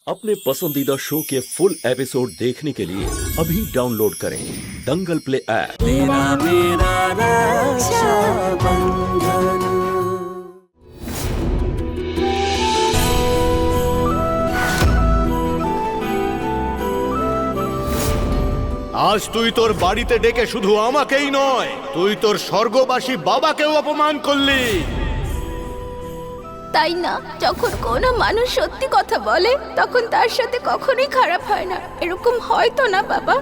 अपने पसंदीदा शो के फुल एपिसोड देखने के लिए अभी डाउनलोड करें दंगल प्ले ऐप। तेरा मेरा रक्षाबंधन। আজ তুই তোর বাড়িতে ডেকে শুধু আমাকেই নয়, তুই তোর স্বর্গবাসী বাবাকেও অপমান করলি। তাই না, যখন কোনো মানুষ সত্যি কথা বলে তখন তার সাথে কখনোই খারাপ হয় না। এরকম হয় তো না বাবা?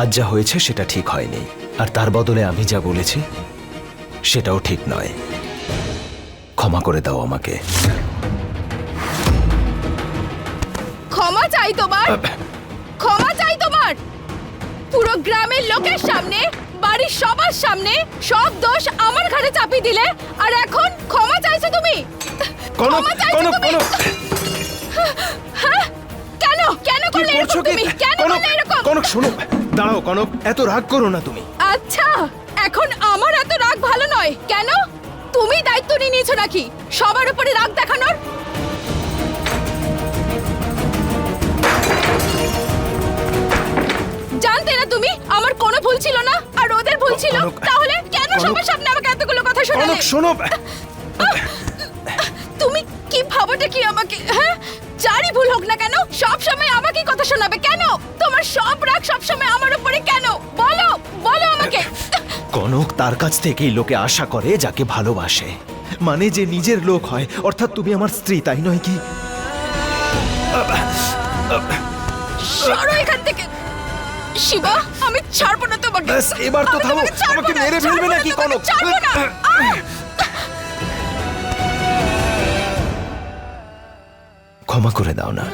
আজ যা হয়েছে সেটা ঠিক হয়নি, আর তার বদলে আমি যা বলেছি সেটাও ঠিক নয়। ক্ষমা করে দাও আমাকে। ক্ষমা চাই তোমার, ক্ষমা চাই তোমার। পুরো গ্রামের লোকের সামনে, বাড়ির সবার সামনে সব দোষ আমার ঘাড়ে চাপিয়ে দিলে, আর এখন ক্ষমা চাইছো তুমি? ক্ষমা চাইছো তুমি? হ্যাঁ? কেন কেন করলে এরকম তুমি? কেন করলে এরকম? কনক শোনো, দাঁড়াও কনক, এত রাগ করো না তুমি। আচ্ছা, এখন আমার এত রাগ ভালো নয় কেন? তুমি দায়িত্ব নিয়ে নিয়েছো নাকি সবার উপরে রাগ দেখানোর? জানতে না তুমি আমার কোনো ভুল ছিল না আর ওদের ভুল ছিল? তাহলে কেন সবার সামনে আমাকে এতগুলো কথা শোনালে? কনক শোনো, তুমি কি ভাবোটা কি আমাকে? হ্যাঁ, যারই ভুল হোক না কেন সব সময় আমাকে কথা শোনাবে কেন? তোমার সব রাগ সব সময় আমার উপরে কেন? বলো বলো আমাকে। কনক তার কাছ থেকেই লোকে আশা করে যাকে ভালোবাসে, মানে যে নিজের লোক হয়, অর্থাৎ তুমি আমার স্ত্রী, তাই নয় কি? সরো এখান থেকে শিবা, আমি ছাড়বো না তোমাকে। ব্যাস, এবার তো আমি থামো। তোমাকে ছাড়বো আমাকে না, মেরে ছাড়বো ফেলবে না, নাকি তোমাকে কনক? ছাড়বো না। ক্ষমা করে দাও না।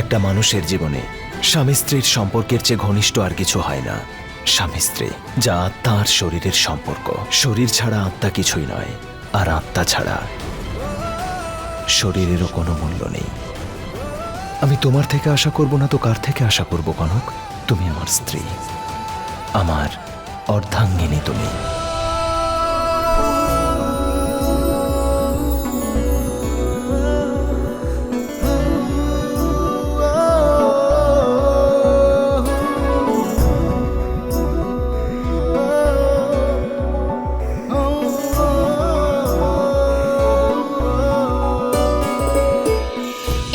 একটা মানুষের জীবনে স্বামী স্ত্রীর সম্পর্কের চেয়ে ঘনিষ্ঠ আর কিছু হয় না। স্বামী স্ত্রী যা আত্মা আর শরীরের সম্পর্ক। শরীর ছাড়া আত্মা কিছুই নয়, আর আত্মা ছাড়া শরীরেরও কোনো মূল্য নেই। আমি তোমার থেকে আশা করব না তো কার থেকে আশা করব কনক? তুমি আমার স্ত্রী, আমার অর্ধাঙ্গিনী তুমি।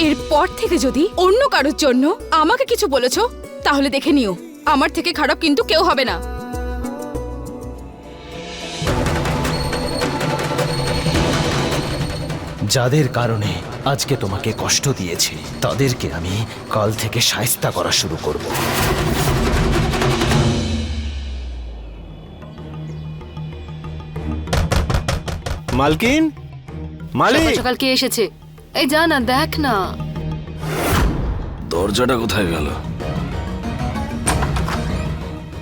এরপর থেকে যদি অন্য কারোর জন্য আমাকে কিছু বলেছো তাহলে দেখে নিও, আমার থেকে খারাপ কিন্তু কেউ হবে না। যাদের কারণে আজকে তোমাকে কষ্ট দিয়েছি তাদেরকে আমি কাল থেকে শায়েস্তা করা শুরু করব। মালকিন, মালিক, সকাল সকাল কে এসেছে? এই যা না, দেখ না। দরজাটা কোথায় গেল?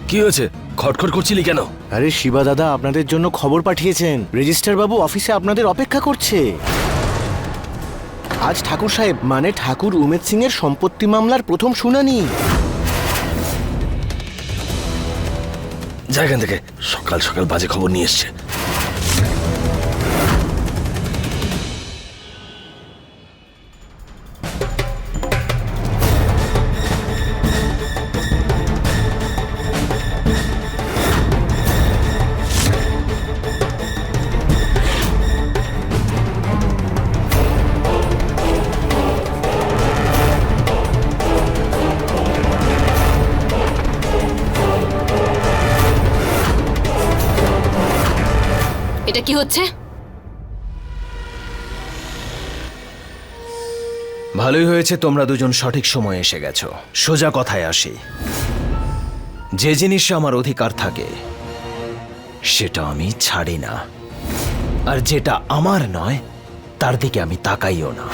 কি হয়েছে? খটখট করছিলি কেন? আরে শিবা দাদা আপনাদের জন্য খবর পাঠিয়েছেন। রেজিস্ট্রার বাবু অফিসে আপনাদের অপেক্ষা করছে। আজ ঠাকুর সাহেব মানে ঠাকুর উমেদ সিং এর সম্পত্তি মামলার প্রথম শুনানি। যা এখান থেকে, সকাল সকাল বাজে খবর নিয়ে এসছে। এটা কি হচ্ছে? ভালোই হয়েছে তোমরা দুজন সঠিক সময়ে এসে গেছো। সোজা কথায় আসি, যে জিনিসে আমার অধিকার থাকে সেটা আমি ছাড়ি না, আর যেটা আমার নয় তার দিকে আমি তাকাইও না।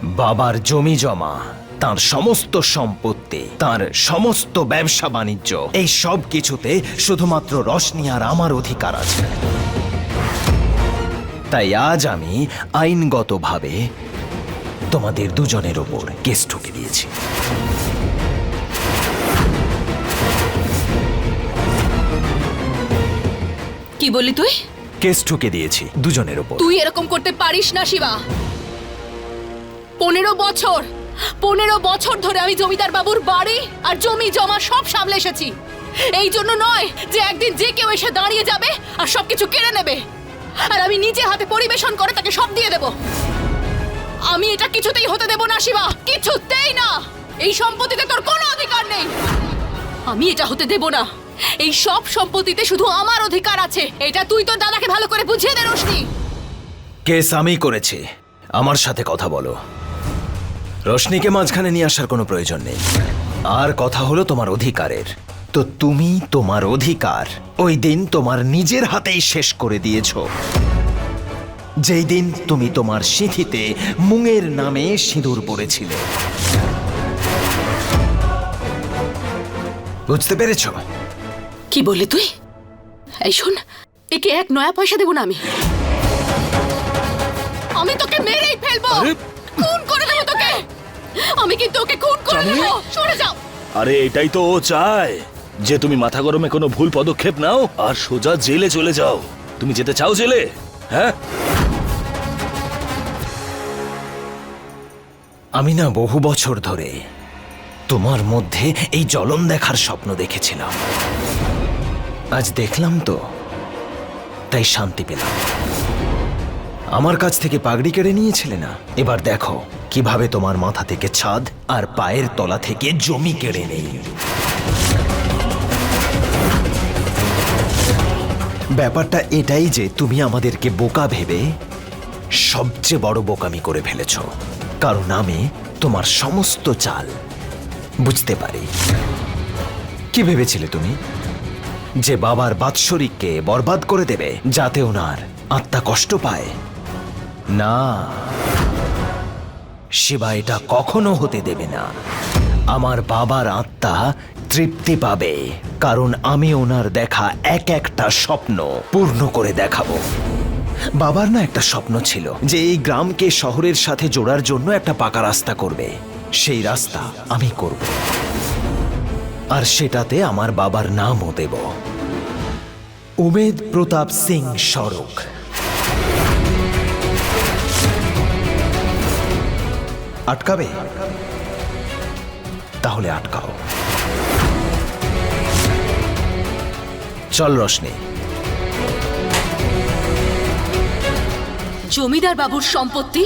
বাবার জমি জমা, তার সমস্ত সম্পত্তি, তার সমস্ত ব্যবসা বাণিজ্য, এই সব কিছুতে শুধুমাত্র রশনি আর আমার অধিকার আছে। তাই আজ আমি আইনগতভাবে তোমাদের দুজনের ওপর কেস ঠুকে দিয়েছি। কি বললি তুই? কেস ঠুকে দিয়েছি দুজনের ওপর। তুই এরকম করতে পারিস না শিবা। 15 বছর ধরে আমি জমিদার বাবুর বাড়ি আর জমি জমা সব সামলে এসেছি। এই জন্য নয় যে একদিন যে কেউ এসে দাঁড়িয়ে যাবে আর সবকিছু কেড়ে নেবে, আর আমি নিজে হাতে পরিবেশন করে তাকে সব দিয়ে দেব। আমি এটা কিছুতেই হতে দেব না শিবা, কিছুতেই না। এই সম্পত্তিতে তোর কোনো অধিকার নেই। আমি এটা হতে দেব না। এই সব সম্পত্তিতে শুধু আমার অধিকার আছে। এটা তুই তোর দাদাকে ভালো করে বুঝিয়ে দে রোশনি। কেস আমি করেছি, আমার সাথে কথা বলো। রোশনিকে মাঝখানে নিয়ে আসার কোনো প্রয়োজন নেই। আর কথা হলো তোমার অধিকারের, তো তুমি তোমার অধিকার ওই দিন তোমার নিজের হাতেই শেষ করে দিয়েছ, যেই দিন তুমি তোমার সিঁথিতে মুঙের নামে সিঁদুর পড়েছিলে। বুঝতে পেরেছ? কি বললি তুই? এই শোন, একে 1 নয়া পয়সা দেব না আমি। আমি তোকে মেরেই ফেলবো, খুন করে দেবো তোকে। আমি কিন্তু ওকে খুন করে দেবো। সরে যাও। আরে এটাই তো ও চায়, যে তুমি মাথা গরমে কোনো ভুল পদক্ষেপ নাও আর সোজা জেলে চলে যাও। তুমি যেতে চাও জেলে? হ্যাঁ, আমি না বহু বছর ধরে তোমার মধ্যে এই জ্বলন দেখার স্বপ্ন দেখেছিলাম। আজ দেখলাম তো, তাই শান্তি পেলাম। আমার কাছ থেকে পাগড়ি কেড়ে নিয়েছিলে না, এবার দেখো কিভাবে তোমার মাথা থেকে ছাদ আর পায়ের তলা থেকে জমি কেড়ে নেই। ব্যাপারটা এটাই যে তুমি আমাদেরকে বোকা ভেবে সবচেয়ে বড় বোকামি করে ফেলেছ, কারণ আমি তোমার সমস্ত চাল বুঝতে পারি। কি ভেবেছিলে তুমি যে বাবার বাৎসরিককে বরবাদ করে দেবে যাতে ওনার আত্মা কষ্ট পায়? না, শিবা এটা কখনো হতে দেবে না। আমার বাবার আত্মা তৃপ্তি পাবে, কারণ আমি ওনার দেখা একটা স্বপ্ন পূর্ণ করে দেখাবো। বাবার না একটা স্বপ্ন ছিল যে এই গ্রামকে শহরের সাথে জোড়ার জন্য একটা পাকা রাস্তা করবে। সেই রাস্তা আমি করব, আর সেটাতে আমার বাবার নামও দেব, উমেদ প্রতাপ সিং সড়ক। আটকাবে? তাহলে আটকাও। চল রোশনি। জমিদার বাবুর সম্পত্তি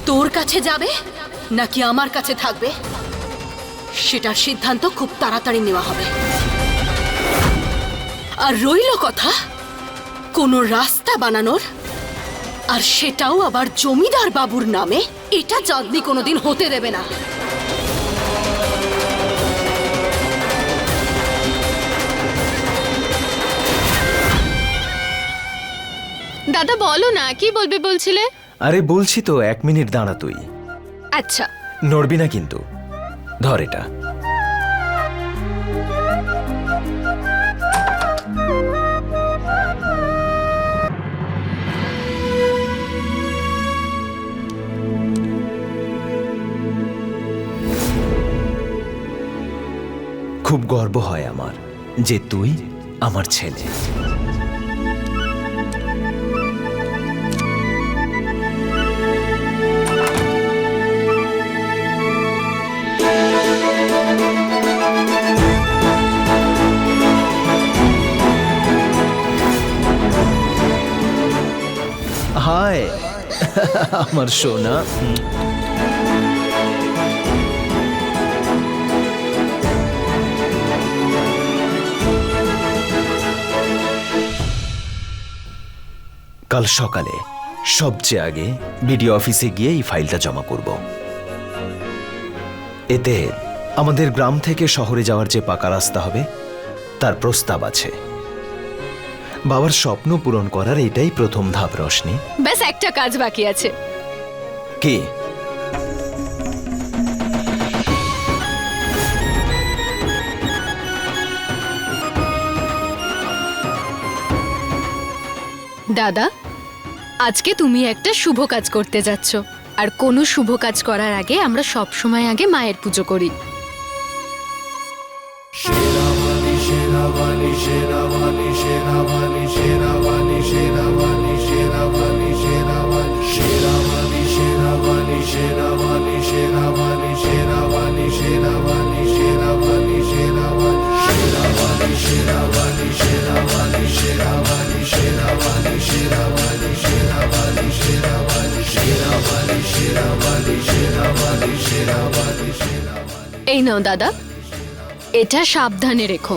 তোর কাছে যাবে নাকি আমার কাছে থাকবে, সেটার সিদ্ধান্ত খুব তাড়াতাড়ি নেওয়া হবে। আর রইল কথা কোনো রাস্তা বানানোর, আর সেটাও আবার জমিদার বাবুর নামে, এটা চাঁদনি কোনোদিন হতে দেবে না। দাদা বলো না, কি বলবে বলছিলে? আরে বলছি তো, 1 মিনিট দাঁড়া তুই। আচ্ছা। নড়বি না কিন্তু। ধর এটা। খুব গর্ব হয় আমার যে তুই আমার ছেলে। হায় আমার সোনা। কাল সকালে সবচেয়ে আগে বিডিও অফিসে গিয়ে এই ফাইলটা জমা করব। এতে আমাদের গ্রাম থেকে শহরে যাওয়ার যে পাকা রাস্তা হবে তার প্রস্তাব আছে। বাবার স্বপ্ন পূরণ করার এটাই প্রথম ধাপ রোশনি। ব্যাস একটা কাজ বাকি আছে। কি? দাদা, আজকে তুমি একটা শুভ কাজ করতে যাচ্ছ, আর কোনো শুভ কাজ করার আগে আমরা সব সময় আগে মায়ের পুজো করি। এই নাও দাদা, এটা সাবধানে রেখো,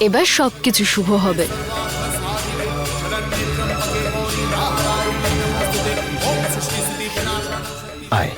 এবার সবকিছু শুভ হবে। আয়।